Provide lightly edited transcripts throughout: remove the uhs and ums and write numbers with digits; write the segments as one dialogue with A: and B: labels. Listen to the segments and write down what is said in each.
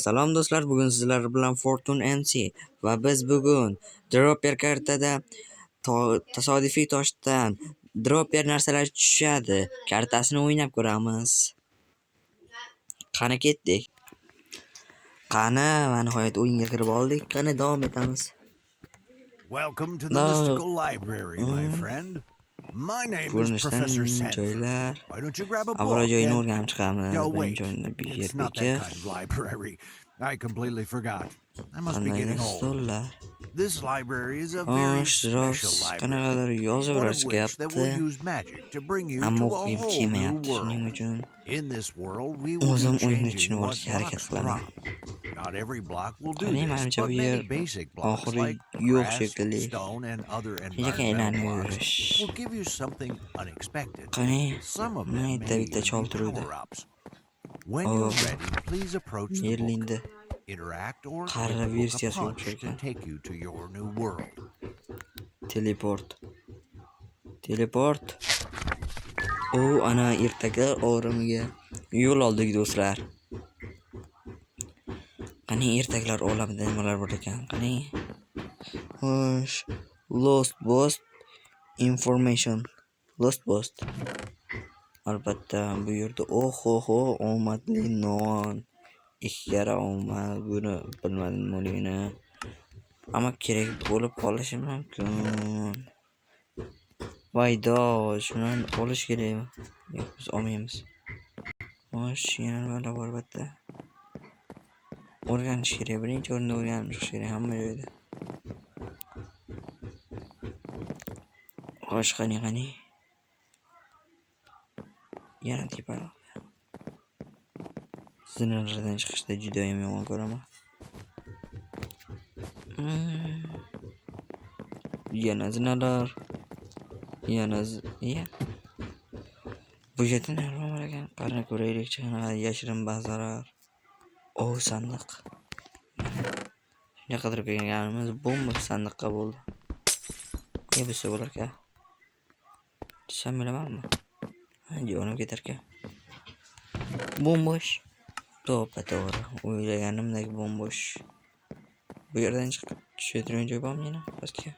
A: Salom do'stlar, bugun sizlar bilan Fortune MC va biz bugun Dropper kartada tasodifiy toshdan Dropper narsalar tushadi. Kartasini o'ynab ko'ramiz. Qani ketdik. Qani, va nihoyat o'yinga kirib oldik. Qani davom etamiz.
B: Welcome to the mystical library, my friend. My name is Professor Sanford. Why don't you grab a book and... No, wait. It's not that kind of library. I completely forgot. I must be getting old. This library is a very special library, one of which that will use magic to bring you to a whole new world. In this world, we will be changing what blocks drop. Not every block will do this, but many basic blocks like grass, stone, and other environmental blocks will give you something unexpected. Some of them may even be power-ups. When you're ready, please approach the book. Interact or give the book a punch to take you to your new world.
A: Teleport. Ana ertaga orimiga yo'l oldik do'stlar. Qani ertaklar olamida nimalar bor ekan? Qani. Xo'sh, Lost Post Information. Lost Post. Albatta bu yerda omadli non. Ikkara omad, buni bilmadim nimaligini. Ammo kerak bo'lib qolishi mumkin. Vaydo, shuni olish kerakmi? Yo'q, biz olmaymiz. Xo'sh, yana nimalar bor albatta. O'rganish kerak, birinchi o'rinda o'rganish kerak hamma joyda. Xo'sh, qani. Yana teparoq. Zinalardan chiqishda juda ham yomon ko'raman. Yana zinalar. Bu yerda nima bor ekan? Qarab ko'raylik, qanaqa yashirin bazalar. Sandiq. Shunga qidirib kelganimiz bomba sandiqqa bo'ldi. Nima bo'lsa bo'lar ekan? Tushsam bilamanmi? Jonim ketar ekan. Bombosh. To'g'ri. O'ylaganimdek bombosh. Bu yerdan chiqib tushadigan joy bormi yana? Pastga.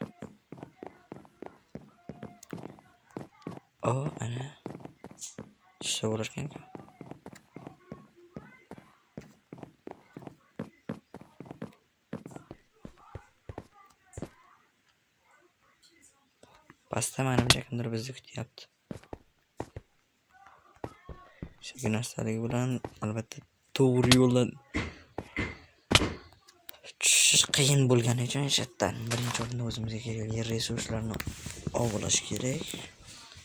A: Ana. Tushsa bo'lar ekan. Pastda menimcha kimdir bizni kutyapti. Shu narsaligi bilan albatta to'g'ri yo'ldan tushish qiyin bo'lgani uchun shattan birinchi o'rinda o'zimizga kerakli resurslarni ovlash kerak.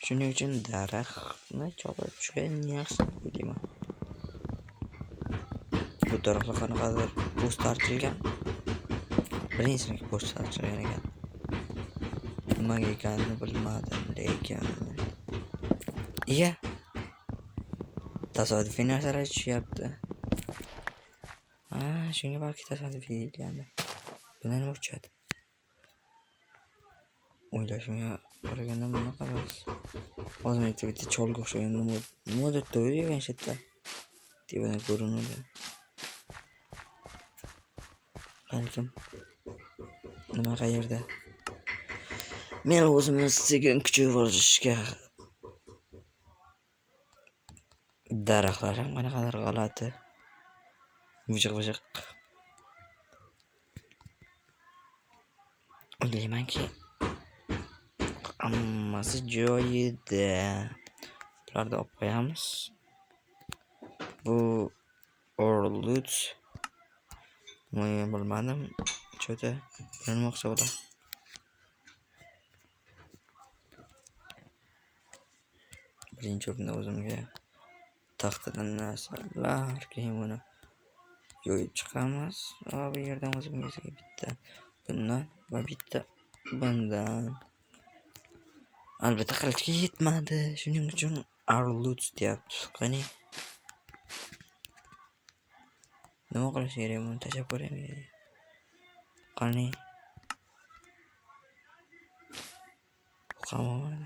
A: Shuning uchun daraxtni chopib tushgan yaxshi deyman. Bu tarafga qanaqadir post artilgan. Birinchi post artilgan ekan. Nimaga ekanini bilmadim lekin. Tasodifiy narsalar tushyapti. Shunga balki tasodifiy deyilgandi. Bundan nima uchadi? O'ylashimga qaraganda bunaqa emas. Hozir bitta cholga o'xshagan nimadir degan shetda. Tevadan ko'rinadi. Balkim nima qayerda? Men o'zimiz sekin kuchayib olishga daraxtlar ham qanaqadir g'alati. Vijiq. O'ylaymanki hammasi joyida. Bularni olib qo'yamiz. Bu Orlut. Men bilmadim. Cho'ta bilmoqchi bo'lar. Birinchi o'rinda o'zimga taxtadan narsalar, keyin buni yo'yib chiqamiz. Bu yerdan o'zimizga bitta bundan va bitta bundan. Albatta qilichga yetmadi. Shuning uchun Arlut deyapti. Qani. Nima qilish kerak? Buni tashlab ko'raymi? Qani. Qamon.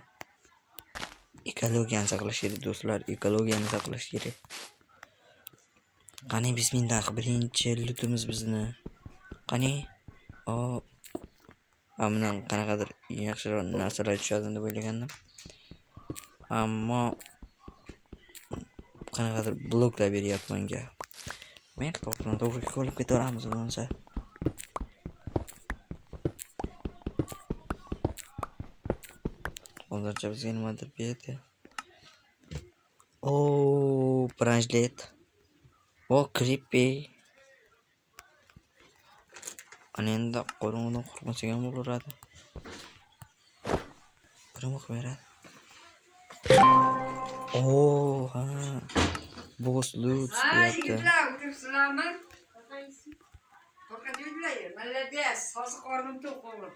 A: Ekologiyani saqlash kerak do'stlar, ekologiyani saqlash kerak. Qani bismillah, birinchi lutimiz bizni. Qani? O. Amman qanaqadir yaxshiroq narsalar tushadi deb o'ylagandim. Ammo qanaqadir bloklar beryapti menga. Men to'g'ri olib ketaveramiz bo'lsa. Hozircha bizga nimadir berdi. Branchlet. Creepy. Ana endi qo'rg'ondan qo'rqmasak ham bo'laveradi. Qirmoq beradi. Ha. Boss loot deyapti. Молодец, hozir qornim to'q bo'ldi.